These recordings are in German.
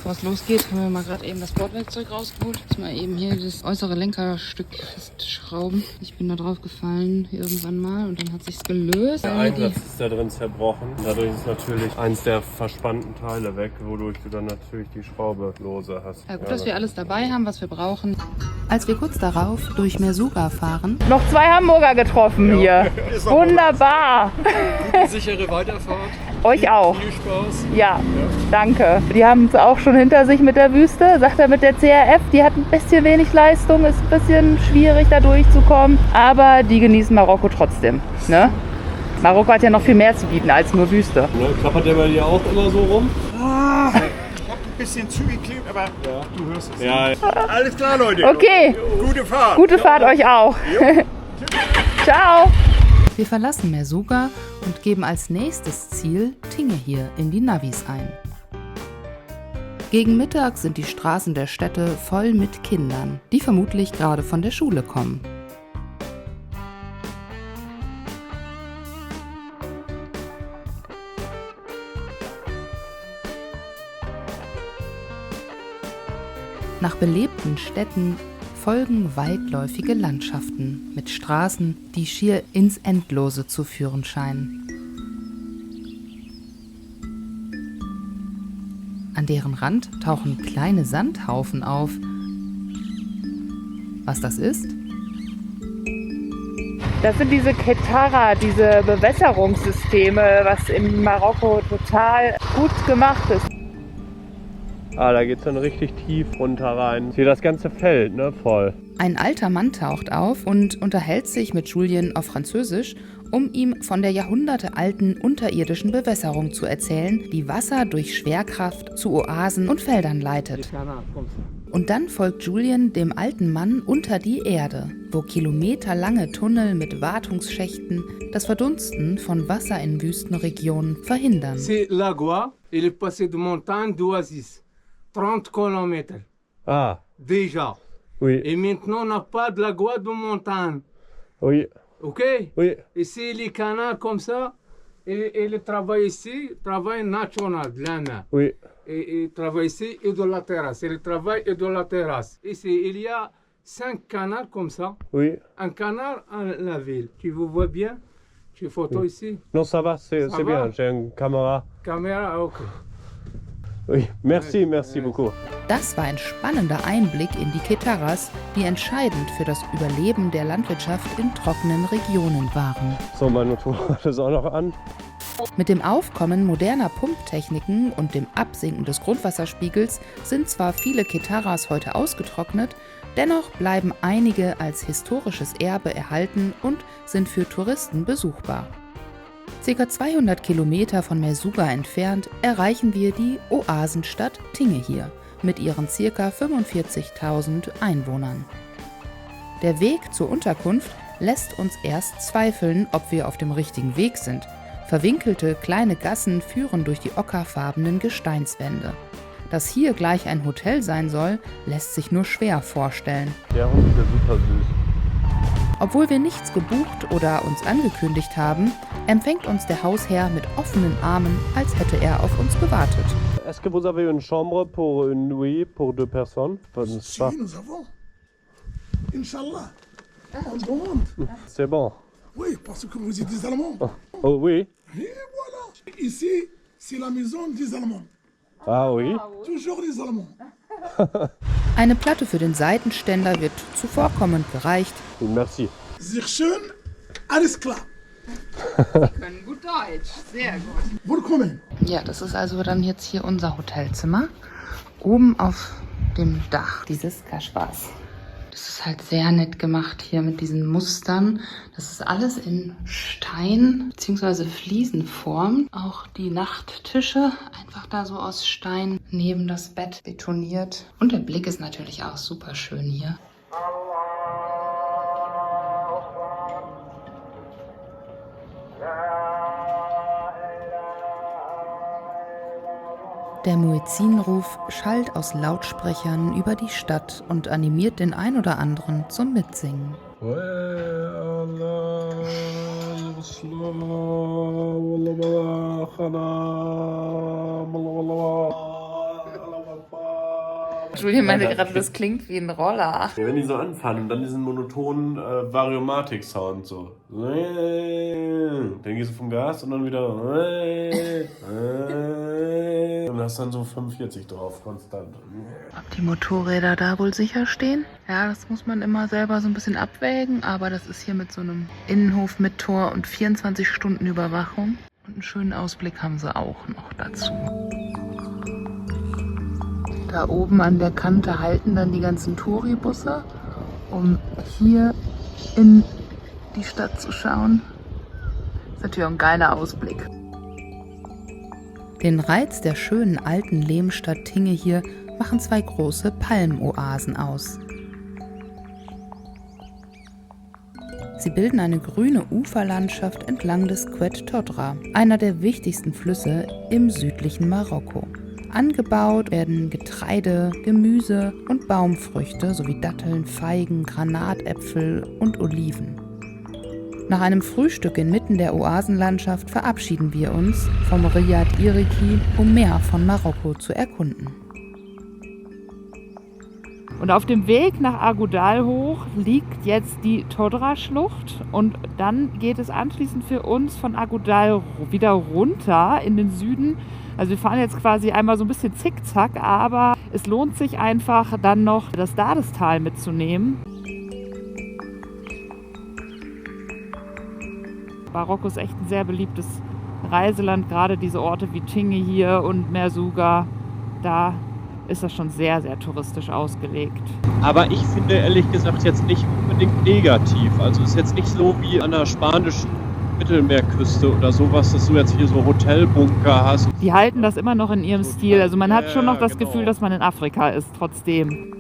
bevor es losgeht, haben wir mal gerade eben das Bordwerkzeug rausgeholt. Jetzt mal eben hier das äußere Lenkerstück festschrauben. Ich bin da drauf gefallen irgendwann mal und dann hat sich's gelöst. Der Einsatz ist da drin zerbrochen. Dadurch ist natürlich eins der verspannten Teile weg, wodurch du dann natürlich die Schraube lose hast. Ja, gut, dass wir alles dabei haben, was wir brauchen. Als wir kurz darauf durch Mesuga fahren, Noch 2 Hamburger getroffen hier. Wunderbar. Sichere Weiterfahrt. Euch auch. Viel Spaß. Ja, danke. Die haben es auch schon hinter sich mit der Wüste. Sagt er mit der CRF, die hat ein bisschen wenig Leistung, ist ein bisschen schwierig da durchzukommen. Aber die genießen Marokko trotzdem. Ne? Marokko hat ja noch viel mehr zu bieten als nur Wüste. Ne, klappert der bei dir auch immer so rum? Ich habe ein bisschen zugeklebt, aber du hörst es. Ja. Alles klar, Leute. Okay, Gute Fahrt. gute Fahrt euch auch. Ciao. wir verlassen Mesuga und geben als nächstes Ziel Tingehir in die Navis ein. Gegen Mittag sind die Straßen der Städte voll mit Kindern, die vermutlich gerade von der Schule kommen. Nach belebten Städten folgen weitläufige Landschaften mit Straßen, die schier ins Endlose zu führen scheinen. An deren Rand tauchen kleine Sandhaufen auf. Was das ist? Das sind diese Ketara, diese Bewässerungssysteme, was in Marokko total gut gemacht ist. Ah, da geht's dann richtig tief runter rein. Hier das ganze Feld, ne, voll. Ein alter Mann taucht auf und unterhält sich mit Julien auf Französisch, um ihm von der jahrhundertealten unterirdischen Bewässerung zu erzählen, die Wasser durch Schwerkraft zu Oasen und Feldern leitet. Und dann folgt Julien dem alten Mann unter die Erde, wo kilometerlange Tunnel mit Wartungsschächten das Verdunsten von Wasser in Wüstenregionen verhindern. C'est l'Agua, il est passé de montagne d'oasis. 30 km Ah, déjà. oui, Et maintenant, on n'a pas de l'Agua de montagne. oui, OK? oui. Ici, les canaux comme ça, et le travail ici, travail national de la main. Oui, Et travail ici et de la terrasse. Et le travail est de la terrasse. Ici, il y a 5 canaux comme ça. oui. Un canal en la ville. Tu vous vois bien? Tu photo ici? Non, ça va, c'est Ça bien. va? J'ai une caméra. Caméra, OK. Oui, merci, merci beaucoup. Das war ein spannender Einblick in die Ketaras, die entscheidend für das Überleben der Landwirtschaft in trockenen Regionen waren. So, mein Motorrad ist auch noch an. Mit dem Aufkommen moderner Pumptechniken und dem Absinken des Grundwasserspiegels sind zwar viele Ketaras heute ausgetrocknet, dennoch bleiben einige als historisches Erbe erhalten und sind für Touristen besuchbar. Ca. 200 Kilometer von Mesuga entfernt erreichen wir die Oasenstadt Tingehir mit ihren ca. 45.000 Einwohnern. Der Weg zur Unterkunft lässt uns erst zweifeln, ob wir auf dem richtigen Weg sind. Verwinkelte kleine Gassen führen durch die ockerfarbenen Gesteinswände. Dass hier gleich ein Hotel sein soll, lässt sich nur schwer vorstellen. Der Hund ist ja super süß. Obwohl wir nichts gebucht oder uns angekündigt haben, empfängt uns der Hausherr mit offenen Armen, als hätte er auf uns gewartet. Est-ce que vous avez une chambre pour une nuit pour 2 personnes? Si, nous avons. Inch'Allah. On demande. C'est bon. Oui, parce que vous êtes des Allemands. Oh oui. Et voilà. Ici, c'est la maison des Allemands. Ah oui. Toujours des Allemands. Eine Platte für den Seitenständer wird zuvorkommend gereicht. Merci. Sehr schön. Alles klar. Können gut Deutsch, sehr gut. Willkommen. Ja, das ist also dann jetzt hier unser Hotelzimmer. Oben auf dem Dach dieses Kaschbas. Das ist halt sehr nett gemacht hier mit diesen Mustern. Das ist alles in Stein bzw. Fliesenform. Auch die Nachttische einfach da so aus Stein neben das Bett betoniert. Und der Blick ist natürlich auch super schön hier. Der Muezzinruf schallt aus Lautsprechern über die Stadt und animiert den ein oder anderen zum Mitsingen. Julian meinte gerade, das klingt wie ein Roller. Ja, wenn die so anfangen und dann diesen monotonen Variomatik-Sound so. Dann gehst du vom Gas und dann wieder. Und hast dann so 45 drauf, konstant. Ob die Motorräder da wohl sicher stehen? Ja, das muss man immer selber so ein bisschen abwägen, aber das ist hier mit so einem Innenhof mit Tor und 24 Stunden Überwachung. Und einen schönen Ausblick haben sie auch noch dazu. Da oben an der Kante halten dann die ganzen Touribusse, um hier in die Stadt zu schauen. Das ist natürlich auch ein geiler Ausblick. Den Reiz der schönen alten Lehmstadt Tinge hier machen zwei große Palmoasen aus. Sie bilden eine grüne Uferlandschaft entlang des Oued Todra, einer der wichtigsten Flüsse im südlichen Marokko. Angebaut werden Getreide, Gemüse und Baumfrüchte sowie Datteln, Feigen, Granatäpfel und Oliven. Nach einem Frühstück inmitten der Oasenlandschaft verabschieden wir uns vom Riad Iriki, um mehr von Marokko zu erkunden. Und auf dem Weg nach Agoudal hoch liegt jetzt die Todra-Schlucht und dann geht es anschließend für uns von Agoudal wieder runter in den Süden. Also wir fahren jetzt quasi einmal so ein bisschen zickzack, aber es lohnt sich einfach dann noch das Dardestal mitzunehmen. Marokko ist echt ein sehr beliebtes Reiseland, gerade diese Orte wie Tinge hier und Merzouga, da ist das schon sehr, sehr touristisch ausgelegt. Aber ich finde ehrlich gesagt jetzt nicht unbedingt negativ. Also es ist jetzt nicht so wie an der spanischen Mittelmeerküste oder sowas, dass du jetzt hier so Hotelbunker hast. Die halten das immer noch in ihrem Stil. Also man hat schon noch das genau. Gefühl, dass man in Afrika ist, trotzdem.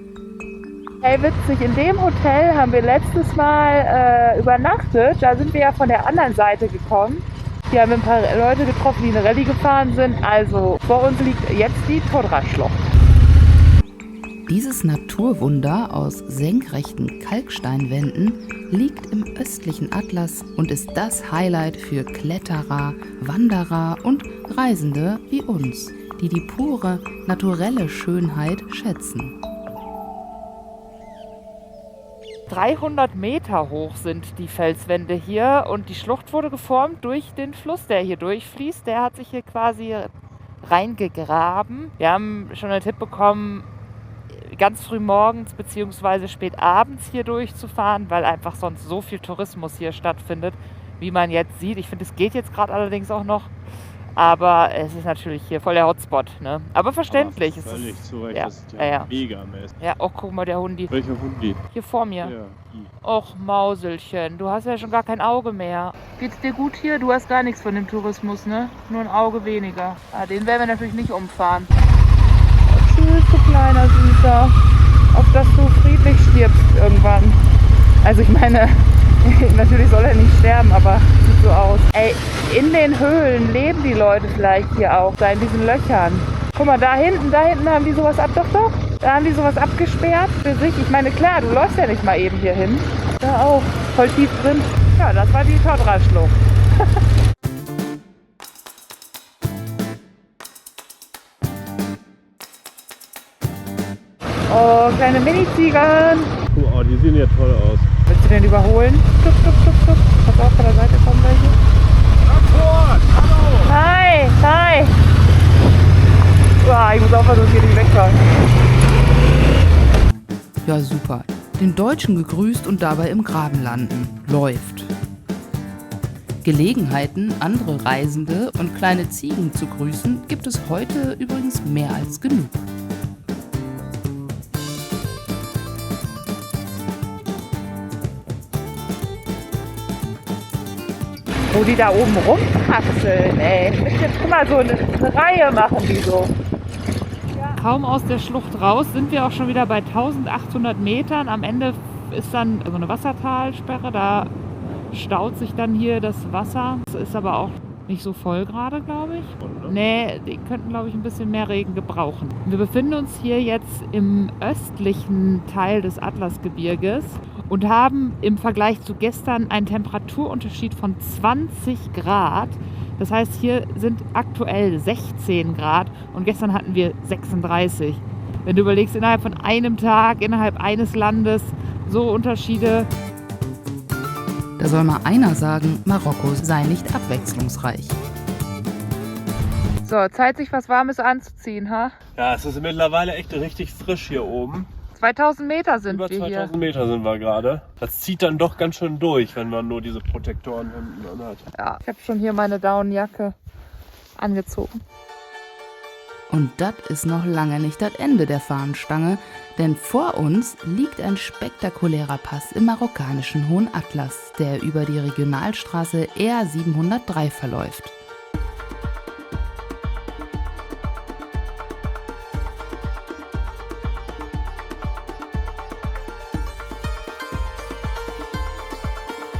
Hey, witzig, in dem Hotel haben wir letztes Mal übernachtet. Da sind wir ja von der anderen Seite gekommen. Hier haben wir ein paar Leute getroffen, die eine Rallye gefahren sind. Also vor uns liegt jetzt die Todra-Schlucht. Dieses Naturwunder aus senkrechten Kalksteinwänden liegt im östlichen Atlas und ist das Highlight für Kletterer, Wanderer und Reisende wie uns, die die pure, naturelle Schönheit schätzen. 300 Meter hoch sind die Felswände hier und die Schlucht wurde geformt durch den Fluss, der hier durchfließt. Der hat sich hier quasi reingegraben. Wir haben schon einen Tipp bekommen, ganz früh morgens bzw. spät abends hier durchzufahren, weil einfach sonst so viel Tourismus hier stattfindet, wie man jetzt sieht. Ich finde, es geht jetzt gerade allerdings auch noch, aber es ist natürlich hier voll der Hotspot, ne? Aber verständlich. Aber völlig zu Recht, ja, das ist ja megamäßig. Ja, auch guck mal, der Hundi. Welcher Hundi? Hier vor mir. Ja. Och, Mauselchen, du hast ja schon gar kein Auge mehr. Geht's dir gut hier? Du hast gar nichts von dem Tourismus, ne? Nur ein Auge weniger. Ah, den werden wir natürlich nicht umfahren. Tschüss, du kleiner Süßer. Auf dass du friedlich stirbst irgendwann. Also ich meine, natürlich soll er nicht sterben, aber sieht so aus. Ey, in den Höhlen leben die Leute vielleicht hier auch, da in diesen Löchern. Guck mal, da hinten haben die sowas doch. Da haben die sowas abgesperrt für sich. Ich meine, klar, du läufst ja nicht mal eben hier hin. Da auch, voll tief drin. Ja, das war die Todra-Schlucht. Oh, kleine Mini-Ziegen. Oh, die sehen ja toll aus. Willst du den überholen? Tup. Pass auf, von der Seite kommen welche. Hallo! Hi! Uah, ich muss aufpassen, dass ich hier nicht wegfahren. Ja, super. Den Deutschen gegrüßt und dabei im Graben landen. Läuft. Gelegenheiten, andere Reisende und kleine Ziegen zu grüßen, gibt es heute übrigens mehr als genug. Wo die da oben rumkraxeln, ey. Jetzt guck mal, so eine Reihe machen die so. Kaum aus der Schlucht raus sind wir auch schon wieder bei 1800 Metern. Am Ende ist dann so eine Wassertalsperre, da staut sich dann hier das Wasser. Es ist aber auch nicht so voll gerade, glaube ich. Nee, die könnten, glaube ich, ein bisschen mehr Regen gebrauchen. Wir befinden uns hier jetzt im östlichen Teil des Atlasgebirges und haben im Vergleich zu gestern einen Temperaturunterschied von 20 Grad. Das heißt, hier sind aktuell 16 Grad und gestern hatten wir 36. Wenn du überlegst, innerhalb von einem Tag, innerhalb eines Landes, so Unterschiede. Da soll mal einer sagen, Marokko sei nicht abwechslungsreich. So, Zeit, sich was Warmes anzuziehen, ha? Ja, es ist mittlerweile echt richtig frisch hier oben. 2000 Meter sind Über wir 2000 Meter sind wir gerade. Das zieht dann doch ganz schön durch, wenn man nur diese Protektoren hinten anhat. Ja, ich habe schon hier meine Daunenjacke angezogen. Und das ist noch lange nicht das Ende der Fahnenstange, denn vor uns liegt ein spektakulärer Pass im marokkanischen Hohen Atlas, der über die Regionalstraße R703 verläuft.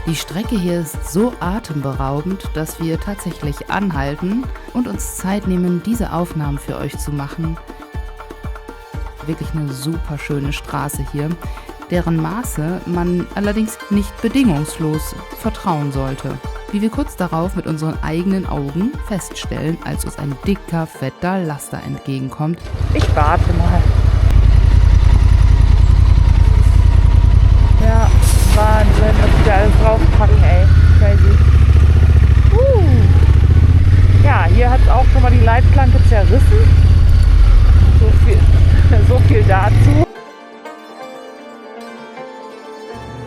Die Strecke hier ist so atemberaubend, dass wir tatsächlich anhalten und uns Zeit nehmen, diese Aufnahmen für euch zu machen. Wirklich eine super schöne Straße hier, deren Maße man allerdings nicht bedingungslos vertrauen sollte. Wie wir kurz darauf mit unseren eigenen Augen feststellen, als uns ein dicker, fetter Laster entgegenkommt. Ich warte mal. Ja, Wahnsinn, was die da alles draufpacken, ey. Crazy. Ja, hier hat es auch schon mal die Leitplanke zerrissen. So viel dazu.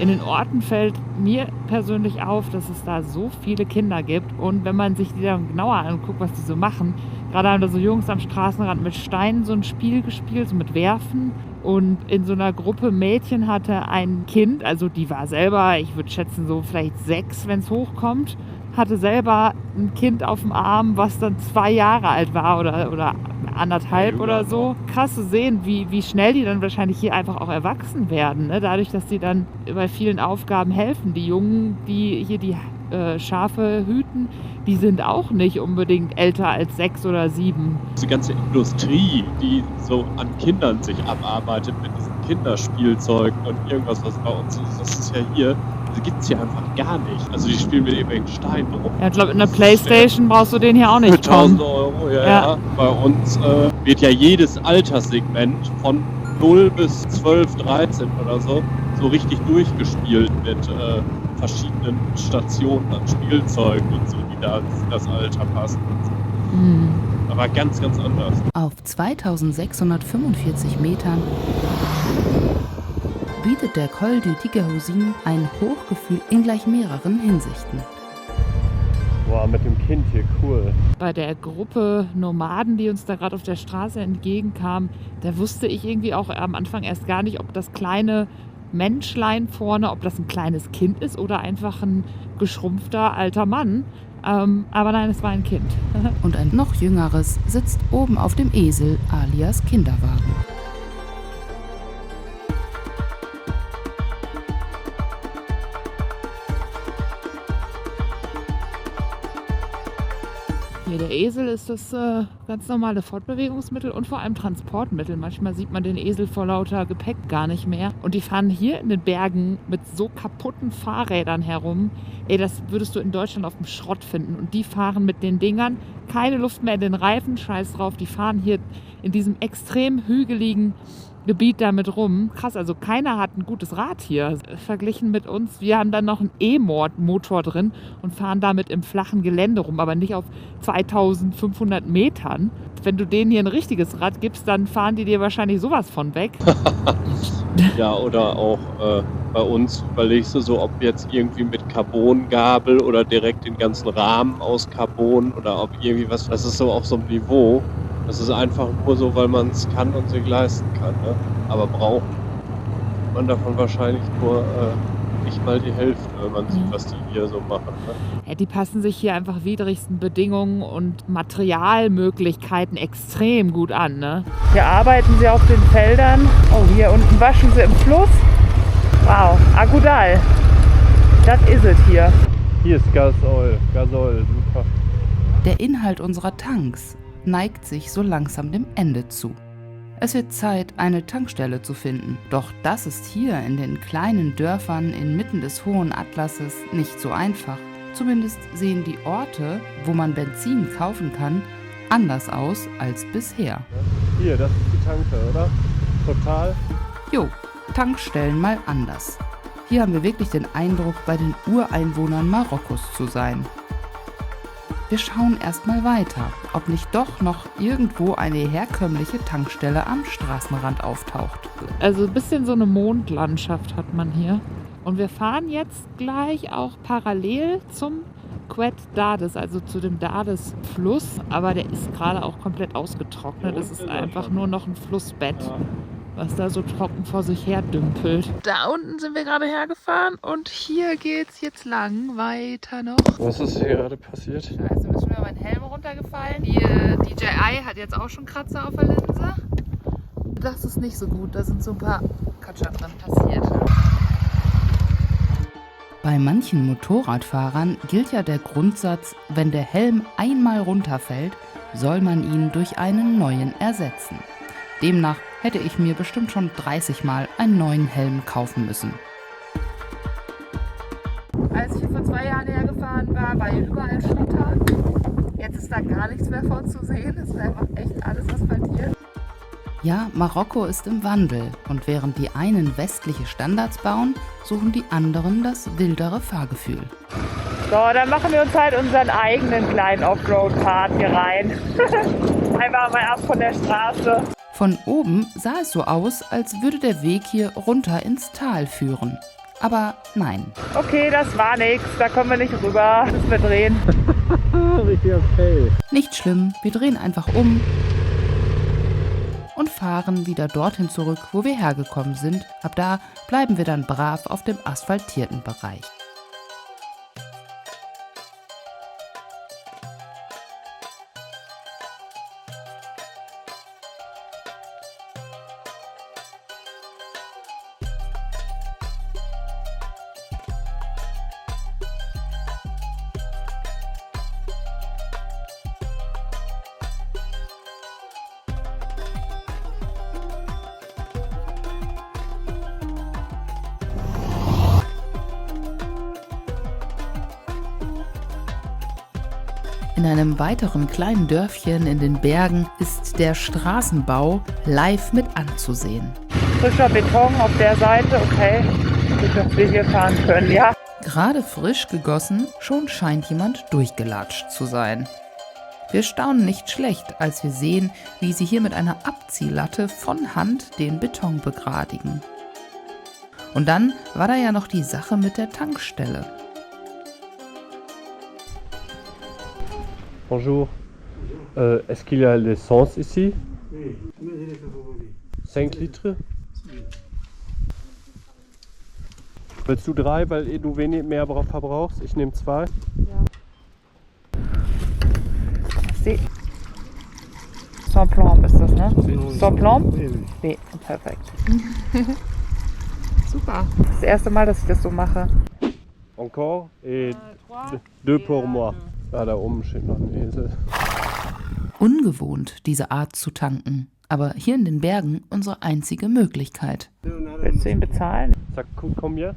In den Orten fällt mir persönlich auf, dass es da so viele Kinder gibt. Und wenn man sich die dann genauer anguckt, was die so machen, gerade haben da so Jungs am Straßenrand mit Steinen so ein Spiel gespielt, so mit Werfen. Und in so einer Gruppe Mädchen hatte ein Kind, also die war selber, ich würde schätzen so vielleicht 6, wenn es hochkommt, hatte selber ein Kind auf dem Arm, was dann 2 Jahre alt war oder 1,5 oder so. Krass zu sehen, wie schnell die dann wahrscheinlich hier einfach auch erwachsen werden, ne? Dadurch, dass die dann bei vielen Aufgaben helfen. Die Jungen, die hier die Schafe hüten, die sind auch nicht unbedingt älter als 6 oder 7. Diese ganze Industrie, die so an Kindern sich abarbeitet mit diesen Kinderspielzeugen und irgendwas, was bei uns ist, das ist ja hier, das gibt es hier einfach gar nicht. Also die spielen mit irgendwelchen Steinen rum. Ja, ich glaube, in der Playstation brauchst du den hier auch nicht. Für 1000 Euro, ja. Bei uns wird ja jedes Alterssegment von 0 bis 12, 13 oder so richtig durchgespielt mit verschiedenen Stationen an Spielzeugen und so, die da das Alter passen. Aber ganz, ganz anders. Auf 2645 Metern bietet der Col du Tigaousin ein Hochgefühl in gleich mehreren Hinsichten. Boah, mit dem Kind hier, cool. Bei der Gruppe Nomaden, die uns da gerade auf der Straße entgegenkam, da wusste ich irgendwie auch am Anfang erst gar nicht, ob das kleine Menschlein vorne, ob das ein kleines Kind ist oder einfach ein geschrumpfter alter Mann. Aber nein, es war ein Kind. Und ein noch jüngeres sitzt oben auf dem Esel alias Kinderwagen. Hier, der Esel ist das ganz normale Fortbewegungsmittel und vor allem Transportmittel. Manchmal sieht man den Esel vor lauter Gepäck gar nicht mehr. Und die fahren hier in den Bergen mit so kaputten Fahrrädern herum. Ey, das würdest du in Deutschland auf dem Schrott finden. Und die fahren mit den Dingern, keine Luft mehr in den Reifen, scheiß drauf. Die fahren hier in diesem extrem hügeligen Gebiet damit rum. Krass, also keiner hat ein gutes Rad hier. Verglichen mit uns, wir haben dann noch einen E-Motor drin und fahren damit im flachen Gelände rum, aber nicht auf 2500 Metern. Wenn du denen hier ein richtiges Rad gibst, dann fahren die dir wahrscheinlich sowas von weg. Ja, oder auch bei uns überlegst du so, ob jetzt irgendwie mit Carbongabel oder direkt den ganzen Rahmen aus Carbon oder ob irgendwie was, das ist so auf so einem Niveau. Das ist einfach nur so, weil man es kann und sich leisten kann. Ne? Aber braucht man davon wahrscheinlich nur nicht mal die Hälfte, wenn man sieht, was die hier so machen. Ne? Ja, die passen sich hier einfach widrigsten Bedingungen und Materialmöglichkeiten extrem gut an. Ne? Hier arbeiten sie auf den Feldern. Oh, hier unten waschen sie im Fluss. Wow, Agudal. Das ist es hier. Hier ist Gasol, super. Der Inhalt unserer Tanks neigt sich so langsam dem Ende zu. Es wird Zeit, eine Tankstelle zu finden. Doch das ist hier in den kleinen Dörfern inmitten des Hohen Atlases nicht so einfach. Zumindest sehen die Orte, wo man Benzin kaufen kann, anders aus als bisher. Hier, das ist die Tanke, oder? Total. Jo, Tankstellen mal anders. Hier haben wir wirklich den Eindruck, bei den Ureinwohnern Marokkos zu sein. Wir schauen erstmal weiter, ob nicht doch noch irgendwo eine herkömmliche Tankstelle am Straßenrand auftaucht. Also ein bisschen so eine Mondlandschaft hat man hier. Und wir fahren jetzt gleich auch parallel zum Quet Dades, also zu dem Dades-Fluss. Aber der ist gerade auch komplett ausgetrocknet. Es ist einfach nur noch ein Flussbett, was da so trocken vor sich her dümpelt. Da unten sind wir gerade hergefahren und hier geht's jetzt lang weiter noch. Was ist hier gerade passiert? Scheiße, ist schon wieder mein Helm runtergefallen. Die DJI hat jetzt auch schon Kratzer auf der Linse. Das ist nicht so gut, da sind so ein paar Katscher drin passiert. Bei manchen Motorradfahrern gilt ja der Grundsatz, wenn der Helm einmal runterfällt, soll man ihn durch einen neuen ersetzen. Demnach hätte ich mir bestimmt schon 30 Mal einen neuen Helm kaufen müssen. Als ich hier vor 2 Jahren hergefahren war hier überall Schotter. Jetzt ist da gar nichts mehr von zu sehen. Es ist einfach echt alles asphaltiert. Ja, Marokko ist im Wandel und während die einen westliche Standards bauen, suchen die anderen das wildere Fahrgefühl. So, dann machen wir uns halt unseren eigenen kleinen Offroad-Part hier rein. Einfach mal ab von der Straße. Von oben sah es so aus, als würde der Weg hier runter ins Tal führen. Aber nein. Okay, das war nix. Da kommen wir nicht rüber. Müssen wir drehen. Richtiger Fail. Nicht schlimm, wir drehen einfach um und fahren wieder dorthin zurück, wo wir hergekommen sind. Ab da bleiben wir dann brav auf dem asphaltierten Bereich. In einem weiteren kleinen Dörfchen in den Bergen ist der Straßenbau live mit anzusehen. Frischer Beton auf der Seite, okay. Gut, dass wir hier fahren können, ja. Gerade frisch gegossen, schon scheint jemand durchgelatscht zu sein. Wir staunen nicht schlecht, als wir sehen, wie sie hier mit einer Abziehlatte von Hand den Beton begradigen. Und dann war da ja noch die Sache mit der Tankstelle. Bonjour. Est-ce qu'il y a l'essence ici? 5 Litre? Willst du 3, weil du wenig mehr verbrauchst? Ich nehme 2. Sans Plomb ist das, ne? Sans Plomb? Nee, perfekt. Super. Das erste Mal, dass ich das so mache. Encore et 2 pour moi. Ah, da oben steht noch ein Esel. Ungewohnt, diese Art zu tanken, aber hier in den Bergen unsere einzige Möglichkeit. Willst du ihn bezahlen? Sag combien?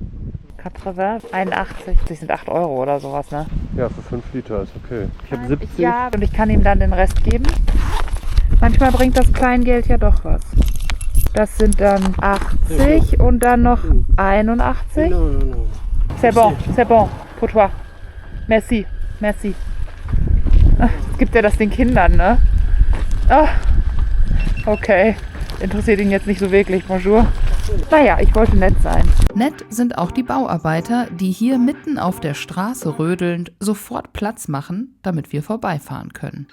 81. Das sind 8 Euro oder sowas, ne? Ja, für 5 Liter ist okay. Ich habe 70. Ja, und ich kann ihm dann den Rest geben. Manchmal bringt das Kleingeld ja doch was. Das sind dann 80 und dann noch 81. C'est bon, pour toi. Merci, merci. Jetzt gibt er das den Kindern, ne? Oh, okay, interessiert ihn jetzt nicht so wirklich, bonjour. Naja, ich wollte nett sein. Nett sind auch die Bauarbeiter, die hier mitten auf der Straße rödelnd sofort Platz machen, damit wir vorbeifahren können.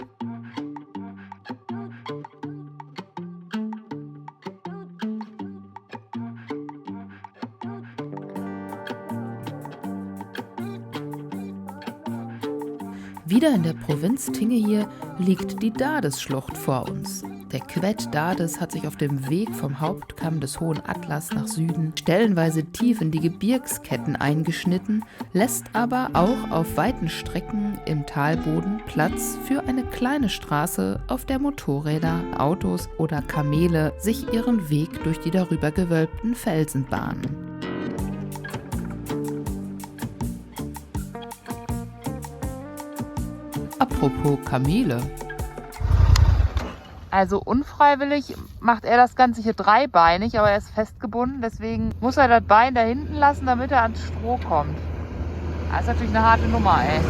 Wieder in der Provinz Tinghir liegt die Dades-Schlucht vor uns. Der Quet Dades hat sich auf dem Weg vom Hauptkamm des Hohen Atlas nach Süden stellenweise tief in die Gebirgsketten eingeschnitten, lässt aber auch auf weiten Strecken im Talboden Platz für eine kleine Straße, auf der Motorräder, Autos oder Kamele sich ihren Weg durch die darüber gewölbten Felsen bahnen. Apropos Kamele. Also unfreiwillig macht er das Ganze hier dreibeinig, aber er ist festgebunden. Deswegen muss er das Bein da hinten lassen, damit er ans Stroh kommt. Das ist natürlich eine harte Nummer, ey.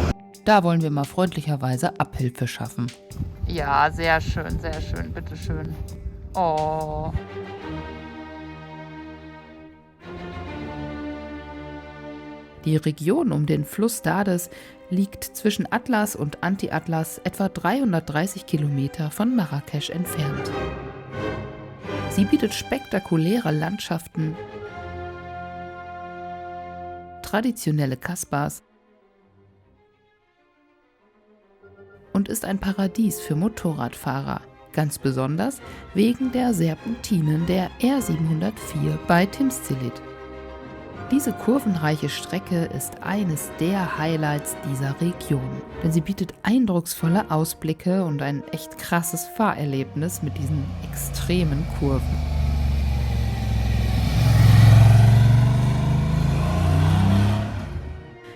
Da wollen wir mal freundlicherweise Abhilfe schaffen. Ja, sehr schön, bitteschön. Oh. Die Region um den Fluss Dades liegt zwischen Atlas und Anti-Atlas etwa 330 Kilometer von Marrakesch entfernt. Sie bietet spektakuläre Landschaften, traditionelle Kasbahs und ist ein Paradies für Motorradfahrer, ganz besonders wegen der Serpentinen der R704 bei Timszilit. Diese kurvenreiche Strecke ist eines der Highlights dieser Region, denn sie bietet eindrucksvolle Ausblicke und ein echt krasses Fahrerlebnis mit diesen extremen Kurven.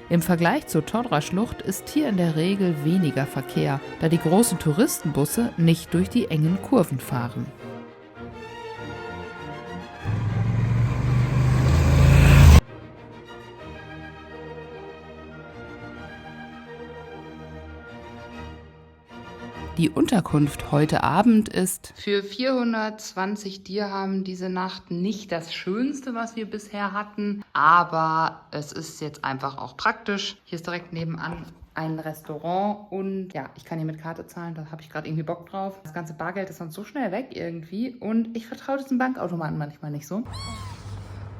Im Vergleich zur Todra-Schlucht ist hier in der Regel weniger Verkehr, da die großen Touristenbusse nicht durch die engen Kurven fahren. Die Unterkunft heute Abend ist Für 420 Dirham diese Nacht nicht das Schönste, was wir bisher hatten, aber es ist jetzt einfach auch praktisch. Hier ist direkt nebenan ein Restaurant und ja, ich kann hier mit Karte zahlen, da habe ich gerade irgendwie Bock drauf. Das ganze Bargeld ist sonst so schnell weg irgendwie und ich vertraue diesem Bankautomaten manchmal nicht so.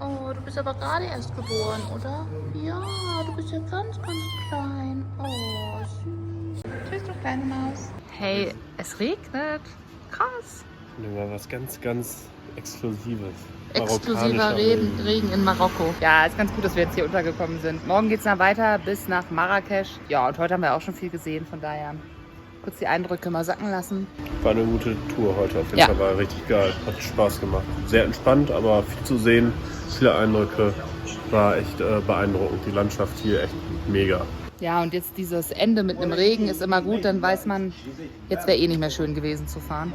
Oh, du bist aber gerade erst geboren, oder? Ja, du bist ja ganz, ganz klein. Oh, süß. Tschüss, du kleine Maus. Hey, es regnet. Krass. Nehmen wir was ganz, ganz Exklusives. Exklusiver Regen in Marokko. Ja, ist ganz gut, dass wir jetzt hier untergekommen sind. Morgen geht's dann weiter bis nach Marrakesch. Ja, und heute haben wir auch schon viel gesehen, von daher kurz die Eindrücke mal sacken lassen. War eine gute Tour heute auf jeden Fall, war richtig geil. Hat Spaß gemacht. Sehr entspannt, aber viel zu sehen, viele Eindrücke. War echt beeindruckend. Die Landschaft hier echt mega. Ja, und jetzt dieses Ende mit einem Regen ist immer gut, dann weiß man, jetzt wäre eh nicht mehr schön gewesen zu fahren.